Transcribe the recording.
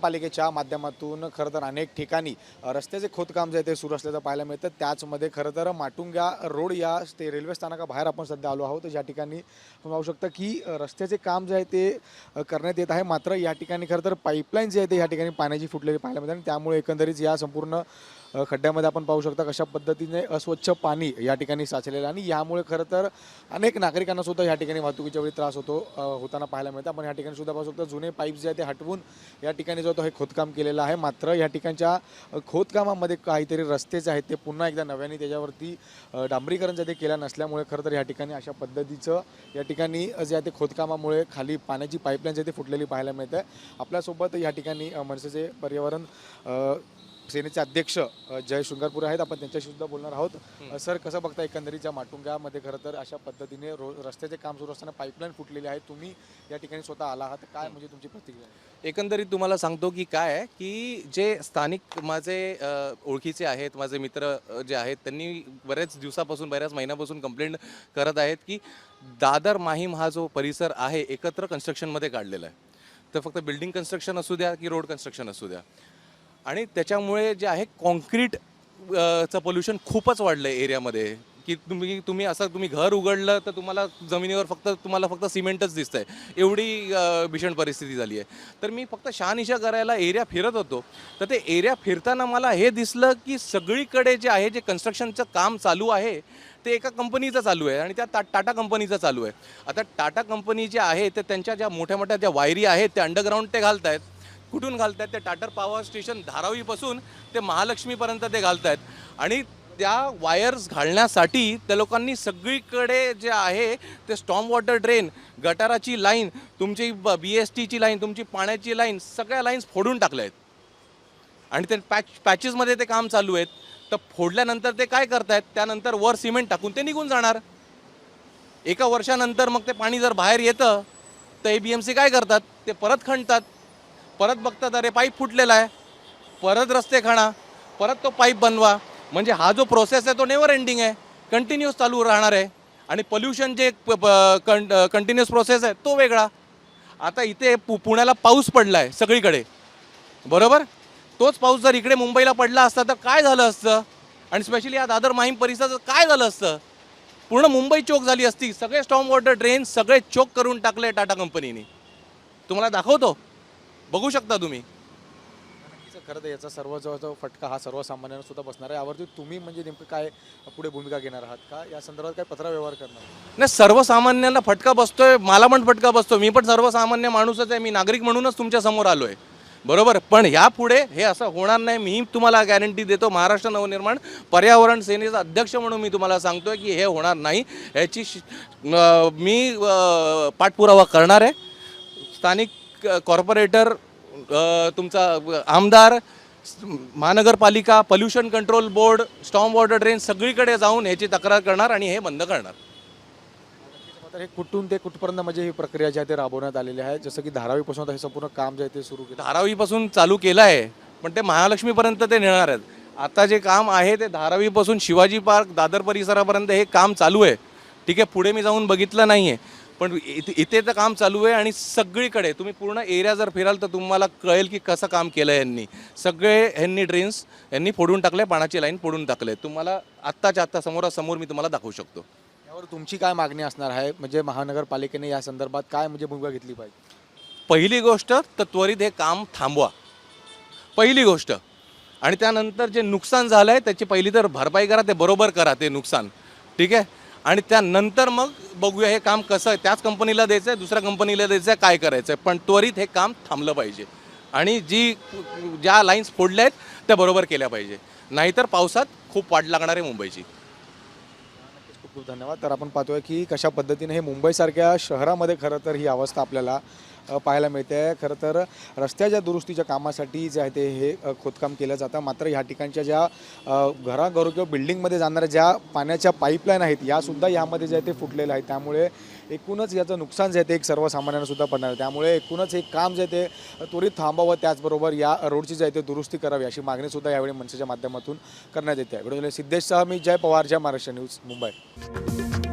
पालिकेच्या माध्यमातून खरं तर अनेक ठिकाणी रस्त्याचे खोदकाम जे आहे ते सुरू असल्याचं पाहायला मिळतं। त्याचमध्ये खरं तर माटुंगा रोड या रेल्वे स्थानकाबाहेर आपण सध्या आलो आहोत, ज्या ठिकाणी आपण पाहू शकता की रस्त्याचे काम जे आहे ते करण्यात येत आहे। मात्र या ठिकाणी खरं तर पाईपलाईन जे आहे ते या ठिकाणी पाण्याची फुटलेली पाहायला मिळते आणि त्यामुळे एकंदरीत या संपूर्ण खड्ड्यामध्ये आपण पाहू शकता कशा पद्धतीने अस्वच्छ पाणी या ठिकाणी साचलेलं आणि यामुळे खरं तर अनेक नागरिकांना सुद्धा या ठिकाणी वाहतुकीच्या वेळी त्रास होताना पाहायला मिळतं। आपण या ठिकाणी सुद्धा पाहू शकतो जुने पाईप जे आहे ते हटवून या ठिकाणी जो हे खोदकाम केलेलं आहे। मात्र या ठिकाणच्या खोदकामामध्ये काहीतरी रस्तेच आहेत ते पुन्हा एकदा नव्याने त्याच्यावरती डांबरीकरण जे ते केलं नसल्यामुळे खरं तर या ठिकाणी अशा पद्धतीचं या ठिकाणी जे आहे ते खोदकामामुळे खाली पाण्याची पाईपलाईन जे ते फुटलेली पाहायला मिळते आहे। आपल्यासोबत या ठिकाणी मनसेचे पर्यावरण सेनेचे अध्यक्ष जय शृंगारपुरे आहेत, आपण त्यांच्याशी सुद्धा बोलणार आहोत। सर, कसं बघता एकंदरीतच्या माटुंगामध्ये खरं तर अशा पद्धतीने रस्त्याचे काम सुरू असताना पाईपलाईन फुटलेली आहे, तुम्ही या ठिकाणी स्वतः आला आहात, काय म्हणजे तुमची प्रतिक्रिया? एकंदरीत तुम्हाला सांगतो की काय आहे की जे स्थानिक माझे ओळखीचे आहेत, माझे मित्र जे आहेत, त्यांनी बऱ्याच दिवसापासून बऱ्याच महिन्यापासून कंप्लेंट करत आहेत की दादर माहीम हा जो परिसर आहे एकत्र कन्स्ट्रक्शनमध्ये काढलेला आहे। तर फक्त बिल्डिंग कन्स्ट्रक्शन असू द्या की रोड कन्स्ट्रक्शन असू द्या, आणि त्याच्यामुळे जे आहे कॉन्क्रीट चं पोल्युशन खूपच वाढलं आहे एरियामध्ये की तुम्ही घर उघडलं तर जमिनीवर तुम्हाला फक्त सिमेंटच दिसतंय, एवढी भीषण परिस्थिती झाली आहे। तर मी फक्त शहानिशा करायला एरिया फिरत होतो, तर ते एरिया फिरताना मला हे दिसलं की सगळीकडे जे आहे जे कन्स्ट्रक्शनचं काम चालू आहे ते एका कंपनीचं चालू आहे आणि त्या टाटा कंपनीचं चालू आहे। आता टाटा कंपनी जे आहे ते त्यांच्या ज्या मोठ्या मोठ्या ज्या वायरी आहेत ते अंडरग्राऊंड ते घालत आहेत। कुठून घालत आहेत? ते टाटा पॉवर स्टेशन धारावीपासून ते महालक्ष्मीपर्यंत ते घालत आहेत आणि त्या वायर्स घालण्यासाठी त्या लोकांनी सगळीकडे जे आहे ते स्टॉर्म वॉटर ड्रेन, गटाराची लाईन, तुमची BSTची लाईन, तुमची पाण्याची लाईन, सगळ्या लाईन्स फोडून टाकल्या आहेत आणि ते पॅचेसमध्ये ते काम चालू आहेत। तर फोडल्यानंतर ते काय करतायत, त्यानंतर वर सिमेंट टाकून ते निघून जाणार। एका वर्षानंतर मग ते पाणी जर बाहेर येतं तर ABMC काय करतात, ते परत खणतात, परत बघतात अरे पाईप फुटलेला आहे, परत रस्ते खणा, परत तो पाईप बनवा। म्हणजे हा जो प्रोसेस आहे तो नेवर एंडिंग आहे, कंटिन्यूस चालू राहणार आहे। आणि पोल्युशन जे कंटिन्यूस प्रोसेस आहे तो वेगळा। आता इथे पुण्याला पाऊस पडला आहे सगळीकडे, बरोबर? तोच पाऊस जर इकडे मुंबईला पडला असता तर काय झालं असतं, आणि स्पेशली या दादर माहीम परिसरात काय झालं असतं? पूर्ण मुंबई चोक झाली असती। सगळे स्टॉर्म वॉटर ड्रेन सगळे चोक करून टाकले टाटा कंपनीने। तुम्हाला दाखवतो, बघू शकता तुम्ही। खरं तर याचा सर्व जो फटका हा सर्वसामान्यांना सुद्धा बसणार आहे। यावरती तुम्ही म्हणजे नेमकं काय पुढे भूमिका घेणार आहात का, या संदर्भात काय पत्रव्यवहार करणार? नाही, सर्वसामान्यांना फटका बसतोय, मला पण फटका बसतो, मी पण सर्वसामान्य माणूसच आहे, मी नागरिक म्हणूनच तुमच्या समोर आलो आहे, बरोबर? पण यापुढे हे असं होणार नाही, मी तुम्हाला गॅरंटी देतो। महाराष्ट्र नवनिर्माण पर्यावरण सेनेचा अध्यक्ष म्हणून मी तुम्हाला सांगतोय की हे होणार नाही, याची मी पाठपुरावा करणार आहे। स्थानिक कॉर्पोरेटर, तुमचा आमदार, महानगरपालिका, pollution control board, storm water drain सगळीकडे जाऊन याची तक्रार करणार आणि हे बंद करणार। हे कुठून ते कुठपर्यंत म्हणजे ही प्रक्रिया जी आहे ते राबवण्यात आलेली आहे? जसं की धारावीपासून हे संपूर्ण काम जे आहे ते सुरू केलं, धारावीपासून चालू केलं आहे पण ते महालक्ष्मीपर्यंत ते नेणार आहेत। आता जे काम आहे ते धारावीपासून शिवाजी पार्क, दादर परिसरापर्यंत हे काम चालू आहे, ठीक आहे? पुढे मी जाऊन बघितलं नाही आहे, पण इथे तर काम चालू आहे आणि सगळीकडे तुम्ही पूर्ण एरिया जर फिराल तर तुम्हाला कळेल की कसं काम केलं यांनी। ह्यांनी ड्रेन्स यांनी फोडून टाकले, पाण्याची लाईन फोडून टाकले, तुम्हाला आत्ताच्या आत्ता समोरासमोर मी तुम्हाला दाखवू शकतो। यावर तुमची काय मागणी असणार आहे? म्हणजे महानगरपालिकेने या संदर्भात काय म्हणजे भूमिका घेतली पाहिजे? पहिली गोष्ट तर त्वरित हे काम थांबवा, पहिली गोष्ट। आणि त्यानंतर जे नुकसान झालं आहे त्याची पहिली तर भरपाई करा, ते बरोबर करा ते नुकसान, ठीक आहे? आणि त्यानंतर मग बघूया हे काम कसं आहे, त्याच कंपनीला द्यायचं आहे, दुसऱ्या कंपनीला द्यायचं आहे, काय करायचं आहे, पण त्वरित हे काम थांबलं पाहिजे आणि ज्या लाईन्स फोडल्या आहेत त्या बरोबर केल्या पाहिजे, नाहीतर पावसात खूप वाट लागणार आहे मुंबईची। खूप खूप धन्यवाद। तर आपण पाहतोय की कशा पद्धतीने हे मुंबईसारख्या शहरामध्ये खरं तर ही अवस्था आपल्याला पाहायला मिळते आहे। खरं तर रस्त्याच्या दुरुस्तीच्या कामासाठी जे आहे ते हे खोदकाम केलं जातं, मात्र ह्या ठिकाणच्या ज्या घराघरो किंवा बिल्डिंगमध्ये जाणाऱ्या ज्या पाण्याच्या पाईपलाईन आहेत यासुद्धा यामध्ये जे आहे ते फुटलेलं आहे, त्यामुळे एकूणच याचं नुकसान जे आहे ते एक सर्वसामान्यांना सुद्धा पडणार आहे। त्यामुळे एकूणच हे काम जे आहे ते त्वरित थांबावं, त्याचबरोबर या रोडची जी आहे ते दुरुस्ती करावी अशी मागणीसुद्धा यावेळी मनसेच्या माध्यमातून करण्यात येते आहे। व्हिडिओ सिद्धेशसह मी जय पवार, जय महाराष्ट्र न्यूज, मुंबई।